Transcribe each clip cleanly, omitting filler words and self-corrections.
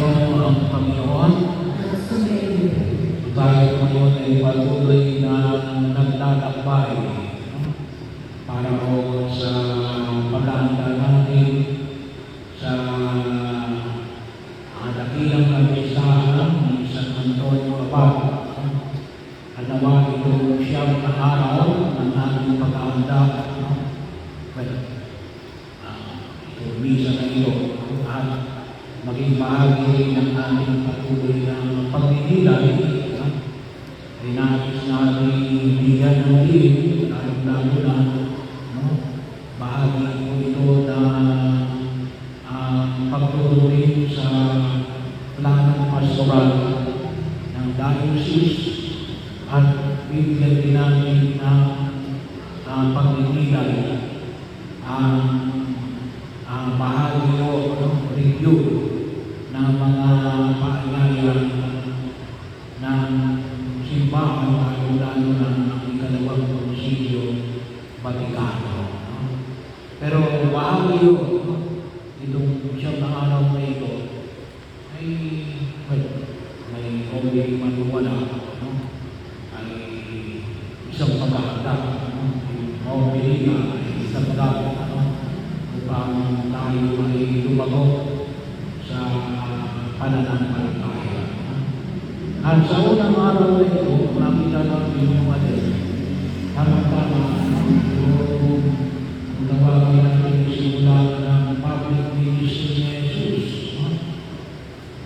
Sumainyo ang Panginoon. Tayo ngayon ay patuloy na naglalakbay para po sa paghahanda natin sa dakilang kabisahan ng San Antonio Abad. At nawa ito siyang na araw ng ating paghahanda. Ito misa na ito at maging bahagi rin ng ating patuloy na pagdidilay ay nais natin bigyan ng diin, lalong-lalo na bahagi po ito na pagtutuloy sa planong pastoral ng diocese at bibigyan din natin ng pagdidilay ang bahagi o review ng mga paanyaya ng simbahan lalo ng ikalawang Konsilyo Vaticano. Pero bahagi yun, itong siyang na araw na ito, ay may homily manuwala, ay isang paghahanda, homily ay isang dapat, upang tayo ay lumago sa pananampalataya. At sa unang araw na ito, nakita natin yung tama-tama kung tawagin natin simula ng public ministry ni Jesus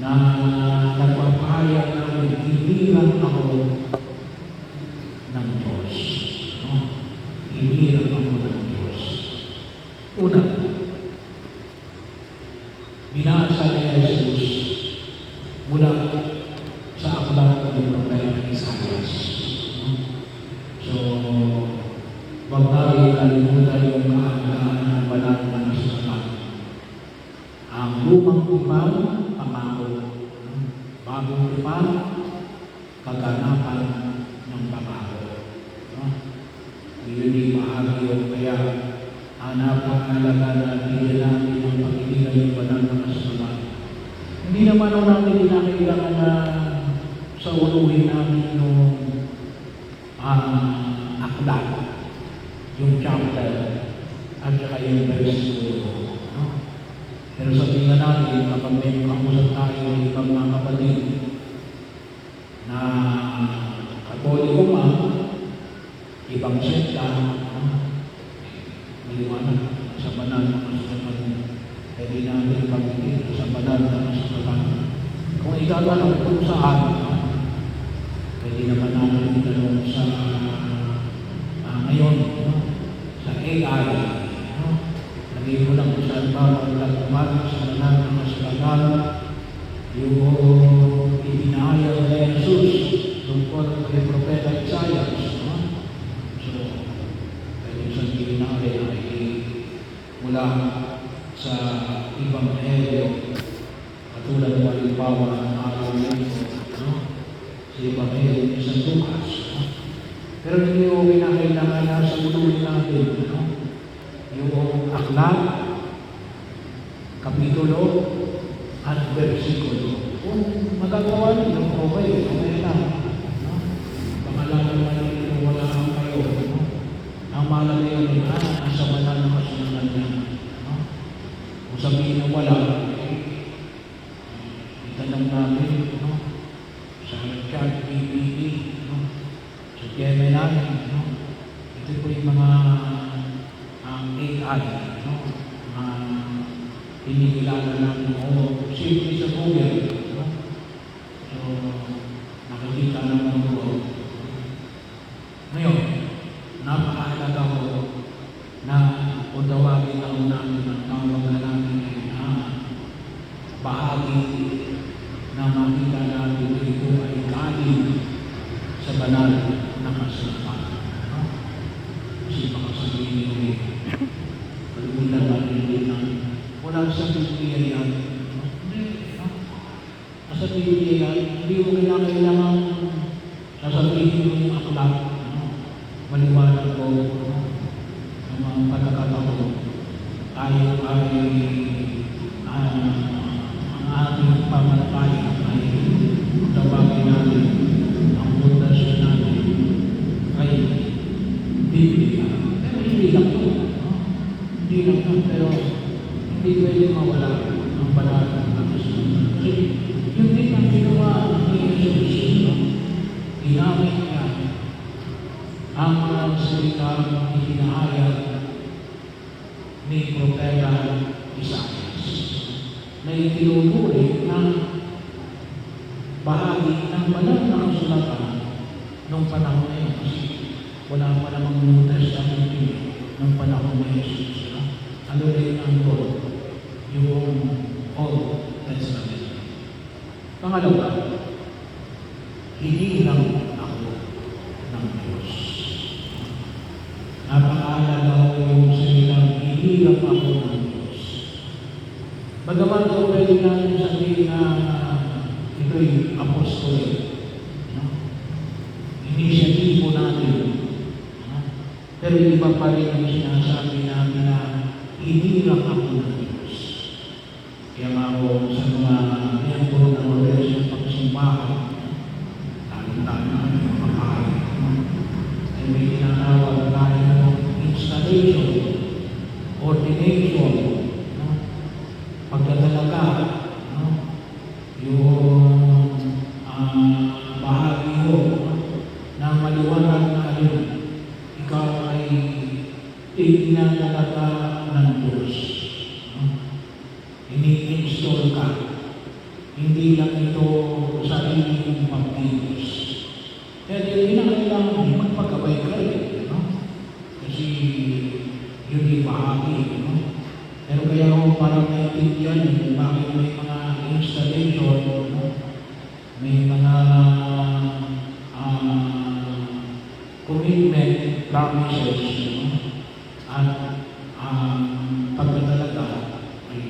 na nagpapahayag na inilang ako ng Diyos. Inilang ako ng Diyos. Una, binasa ni Jesus mula sa aklat ng Propeta Isaias. So, huwag natin kalimutan yung kahandaan ng banal na nasulat. Ang lumang tipan, pangako. Bagong tipan, kaganapan ng pangako. Yun yung bahagi yung kaya napakalaga na bigyan natin ang pag-ibigay ng banal na nasulat. Hindi naman natin kinakailangan na sa uluhin namin yung aklat, yung chapter, at saka yung versikulo. Pero sabihin na natin, kapag may kamusap tayo ng ibang mga kapatid na Katoliko man, ibang sekta, maliwanag sa banal na kasulatan, pwede natin pag-ibig sa banal na kasulatan. Kung ikatanong kung saan, pwede naman natin itanong sa ngayon, sa AI. Lagay mo lang kung saan ba maglalagman sa banal na kasulatan yung ibinahayag ni Jesus tungkol kay Propeta Isaias. So, pwede sabihin natin ay mula sa ibang Ebanghelyo, katulad ng halimbawa ng araw nito, sa Ebanghelyo ni San Lucas. Pero hindi ko kinakailangan na sa ulo natin, yung aklat, kapitulo, at versikulo. Kung magagawa nyo, okay lang. Pangalaman naman nyo wala kang kayo. Ang malagay yun, nasa banal na kasunod niya. Kung sabihin na wala, itanong natin, sa ChatGPT, sa Gemini, ito po yung mga AI, pinikilala natin o simple sa Google. So, nakikita naman ko. Ngayon, napakahalaga ko na kung tawagin ako namin ang tawag na namin ay bahagi na makita natin ito ay galing sa banal na kasulatan. Kasi baka sabihin nyo pag-ulan natin din na wala sa Biblia yan. Sa Biblia yan, hindi mo kailangan sasabihin mo yung aklat. Maliwanag ko ang mga pagkakataon. Tayo ay ang ating mawala ang banal ng Panginoon. Kasi yun din ang ginawa ni Jesus. No? Ginamit niya ang mga salitang itinahayag ni Propeta Isaias na itinuturi na bahagi ng banal na kasulatan noong panahon na yun. Kasi wala pa namang New Testament noong panahon na Jesus. Ano rin ang Lord? Yung Old Testament. Pangalawa, hindi lang ako ng Diyos. Napakahalaga yung salitang hindi lang ako ng Diyos. Bagaman ito pwede natin sabihin na ito'y apostolic. Inisyatibo natin. Pero iba pa rin ang sinasabi namin na hindi lang ako ng Diyos. Kaya nga ako sa mga miyembro ng Orasyon Pagsimbahan, lalo-lalo na mga kahit, ay may tinatawag tayo ng installation, ordination, pagdadalaga, yung bahagi mo na maliwanag na yun, ikaw ay itinatalaga ng Diyos. Ini-install ka. Hindi lang ito sarili mong pagkilos. Kaya yung kinakailangan magpagabay ka rin. Kasi yun yung bahagi. Pero kaya ako parang naiintindihan kung bakit may mga installation, may mga commitment promises, at pagkatalaga ay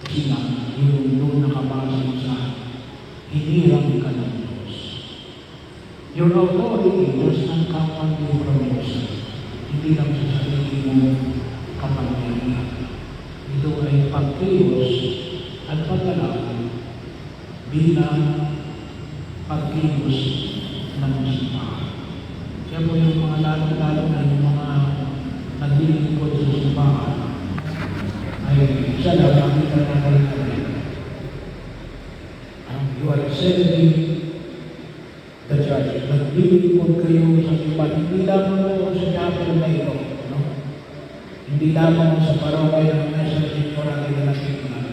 sila yung doon nakabasa sa hinirang ka ng Diyos. Your authority does not come only from yourself. Hindi lang sa sarili mo kapangyarihan. Ito ay pagkilos at pagdalaga bilang pagkilos ng simbahan. Kaya po yung mga lalo-lalo na yung mga naglilingkod sa simbahan ay isa na nakita na kalit-kalit. You are sending the church. Naglilingkod kayo sa simbahan. Hindi lamang sa chapel na ito. Hindi lamang sa parokya ng Mesa Temporary na nakikinig.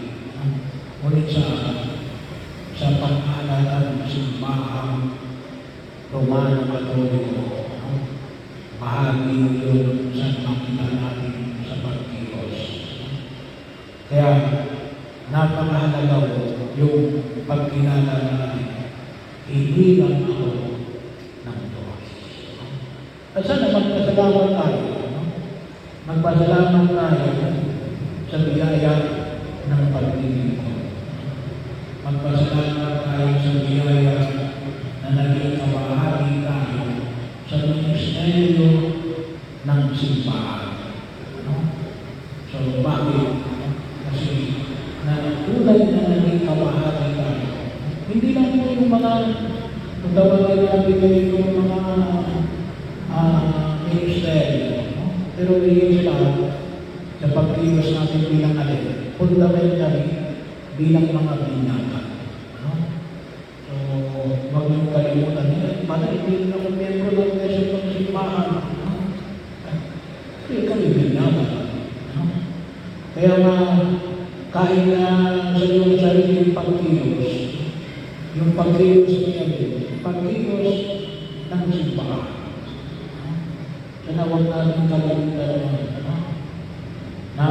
Ngunit sa pag-aalala ng simbahang Romano Katoliko. Bahagi yun sa makita natin sa pagkilos. Kaya napakahalaga ko yung pagkilala natin. Hindi lang ako ng Diyos. At sana magpasalamat tayo. Magpasalamat tayo sa biyaya ng paglilingkod. Magpasalamat tayo sa biyaya na naging kabahagi tayo sa ministeryo ng simbahan. So, bakit? Kasi tulad na naging kabahagi tayo. Hindi lang po yung mga tawagin natin yung mga ministeryo. Pero yun sila sa pagkilos natin bilang alin, fundamentally bilang mga binyaga. So, huwag niyong kalimutan nila. Mana hindi rin ako miyembro ng Orasyon Pagsimbahan. Kaya kami binyaga. Kaya kahit na sa iyong sariling pagkilos, yung pagkilos niya din, pagkilos ng simbahan. Kaya huwag natin kalimutan na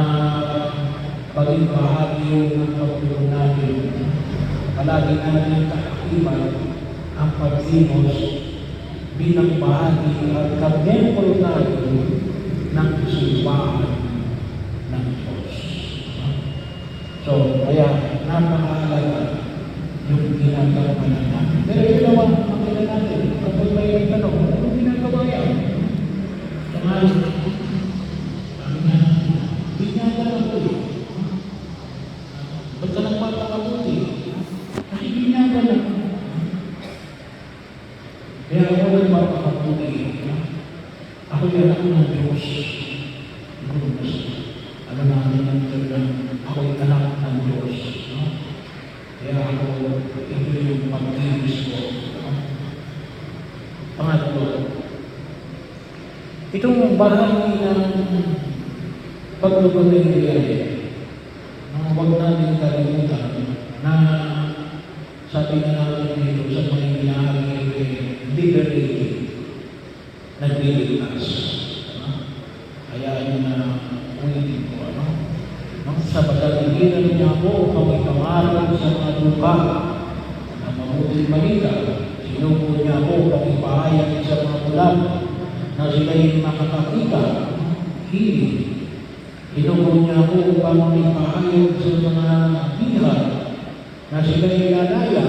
paging bahagi ng pagkilos natin. Palagi natin kaakibat ang pagkilos bilang bahagi at kamiyembro natin ng simbahan ng Diyos. So, kaya napakahalaga yung ginagawa natin. Pero yun naman, makita natin, kapag may tanong, ano ginagawa yan? Sabi nga, binyaga lang po yun. Ba't ka nagpapakabuti? Kasi binyaga lang. Kaya ako nagpapakabuti. Ako yan ako ng Diyos. Siguro mas, alam natin ang talagang ako'y anak bahagi ng paglubog ng nangyayari. Huwag natin kalimutan na sabi nga natin dito sa mga ginahagi liberating, nagliligtas. Kaya yun na ulitin ko, sabagat hiniran niya po kami pangaral sa mga duka na mabuting balita. Sinubo niya po kami pahayag sa mga bulag na sila'y makakakita, hiling. Sinubo niya po upang ipahayag sa mga bihan na sila'y lalaya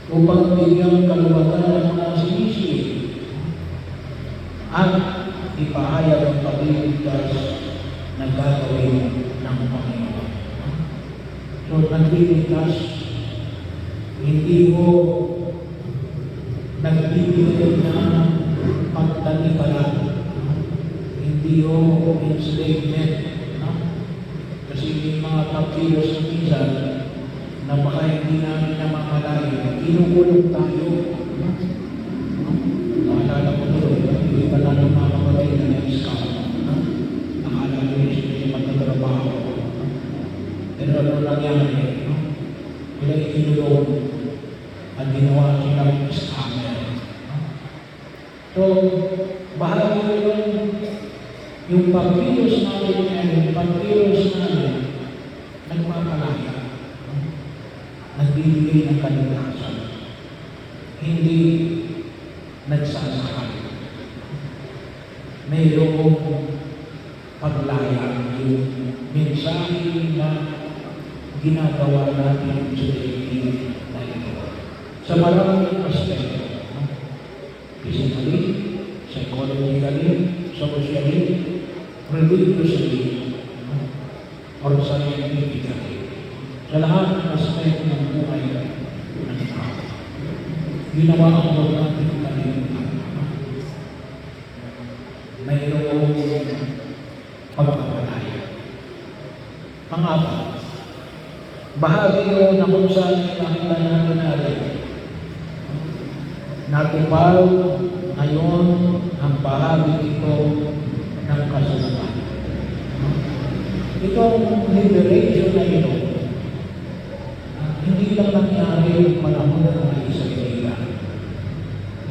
upang bigyang kaluwatan ng mga sinisili at ipahayag ang pagliligtas na gagawin ng Panginoon. So, nagliligtas, hindi mo nagbibigay na pagtanikalan, hindi mo enslavement. Kasi yung mga kapilos ng minsan, na baka hindi namin namamalayan, kinukulong tayo. Naalala ko tuloy, hindi pa na lumakabatay na na-scout. Nakala ko yung sila magtatrabaho. Pero ano nangyari? Kaya ikinulong at ginawa silang scammer. So, bahagi yun yung pagkilos natin ngayon, pagkilos natin, nagpapalaya. Nagbibigay ng kaligtasan. Hindi nagsasakal. Mayroong paglaya yung mensahe na ginagawa natin sa daigdig na ito. Sa maraming aspekto, physically, psychologically, socially, religiously, or scientifically. Sa lahat ng aspekto ng buhay ng tao, ginawa ang huwag natin kalimutan. Mayroong pagpapalaya. Pang-apat, bahagi yun na kung saan nakita natin natupal ngayon ang bahagi ito ng kasulatan. Itong liberation na ito, hindi lang nangyari yung panahon ng mga Israelita.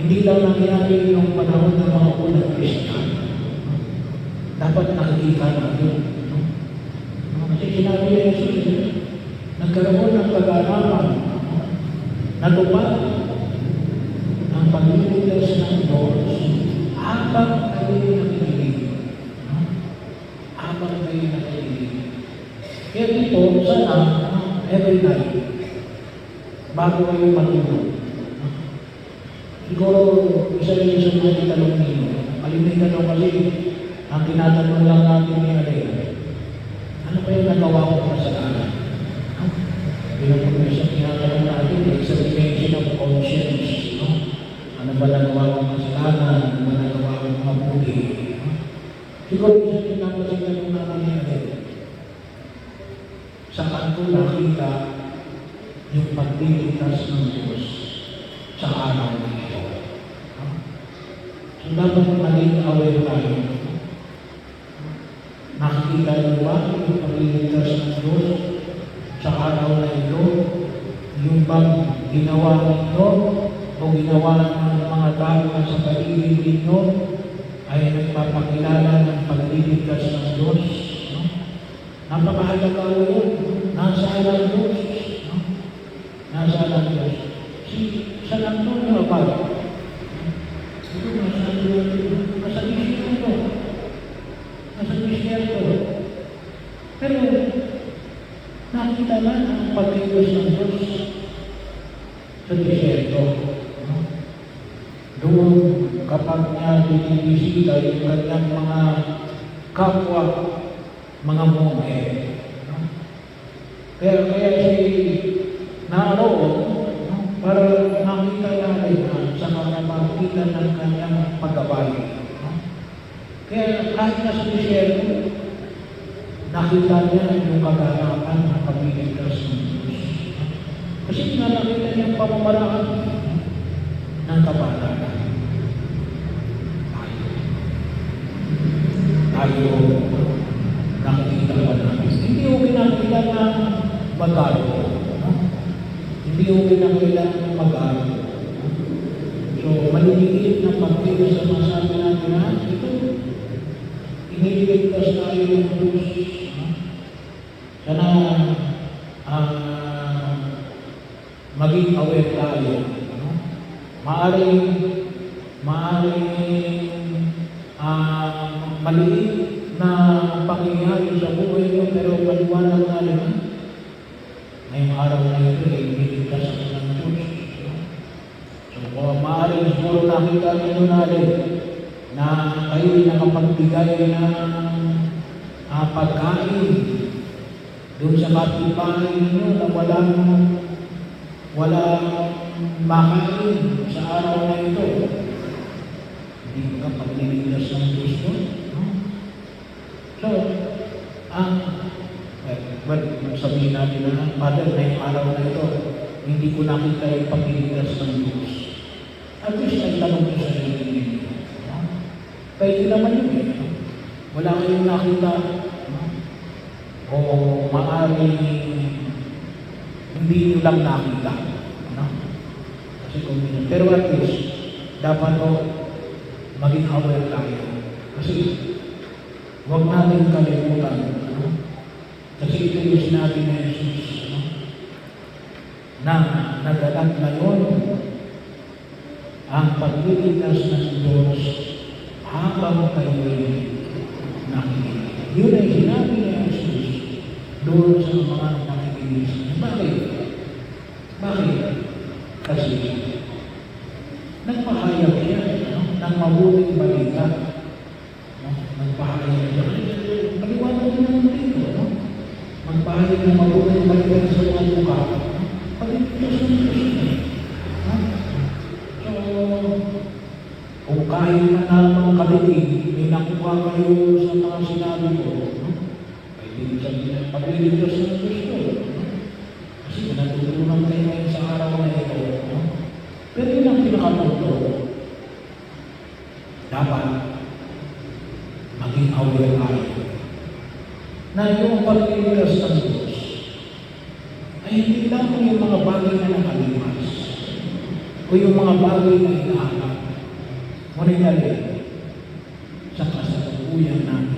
Hindi lang nangyari yung panahon ng mga unang Kristiyan. Dapat nakikita natin. Kasi sinabi ni Jesus, nagkaroon ng kaganapan, natupad ang pagliligtas ng Diyos habang kayo nakikinig. Habang kayo nakikinig. Kaya dito, sana, every night, bago kayo matulog. Siguro, isa rin sa mga itanong ninyo. Malimit tanong kasi, ang tinatanong lang natin ni Alea, ano pa yung nagawa ko kasalanan? Pinapagmisa tinatanong natin, examination of conscience. Ano ba nagawa ko kasalanan? Ano ba nagawa ko mabuti? Siguro, isa rin natin natin ni Alea. Saan ko nakita yung pagliligtas ng Diyos sa araw na ito. So, dapat maging aware tayo. Nakikita niyo ba yung pagliligtas ng Diyos sa araw na ito? Yung bang ginawa ninyo o ginawa ng mga tao na sa paligid ninyo ay nagpapakilala ng pagliligtas ng Diyos? Napakahalaga ko yun. Nasaan ang Diyos? Nasaan ang Diyos? Sa nandun na ba? Ito, nasaan Diyos? Nasa disyerto. Nasa disyerto. Pero, nakita na ang pagkilos ng Diyos sa disyerto. Doon, kapag niya binibisita yung kanyang mga kapwa, mga monghe. Kaya si naroon para makita natin sa mga makita ng kanyang paggabay. Kaya kahit na sa disyerto, nakita niya yung kaganapan ng pagliligtas ng Diyos. Kasi nakita niya ang pamamaraan ng kabanalan. tayo nakikita ba natin. Hindi ko kinakita na mag-aro. No? Hindi ko kinakita na mag-aro. So, maliliit na pagkita sa masabi natin na ito, iniligtas tayo ng Diyos. No? Sana maging aware tayo. No? Maaring maliit na pangyayari sa buhay nyo, pero maliwanag na naman. Ngayong araw na ito, iniligtas ako ng Diyos. So, maaaring siguro nakita nyo natin na kayo nakapagbigay ng pagkain doon sa kapitbahay ninyo na walang makain sa araw na ito. Hindi ka pagliligtas ng Diyos mo. No? So, sabihin natin na, Father, ngayong araw na ito, hindi ko nakita yung pagliligtas ng Diyos. At least nagtanong ko sa sarili ninyo. No? Pwede naman yun eh. Wala kayong nakita. No? O maaaring hindi nyo lang nakita. No? Kasi kung pero at least, dapat o maging aware tayo. Kasi huwag natin kalimutan. No? Kasi ito yung sinabi ni Jesus. No? Na nagalag ngayon ang pagliligtas ng Diyos habang kayo'y nakikinig. Yun ay sinabi ni Jesus doon sa mga nakikinig. Bakit? Bakit? Kasi nagpahayag siya ng mabuting balita. No? Nagpahayag siya. Paliwanag na naman dito. No? Magpahayag ng mabuting balita sa mga mukha. Pagligtas ng Diyos. So, kung kahit na mga kalitig, may nakuha kayo sa mga sinabi ko, no? Pwede sabihin, pagligtas ng Diyos ko. Kasi natutunan kayo ngayon sa araw na ito. No? Pero yun ang pinakatuto. Dapat maging aware tayo na yung pagligtas ng Diyos ay hindi lang yung mga bagay na nakalimas o yung mga bagay na inaanap. Ngunit sa kasalukuyan natin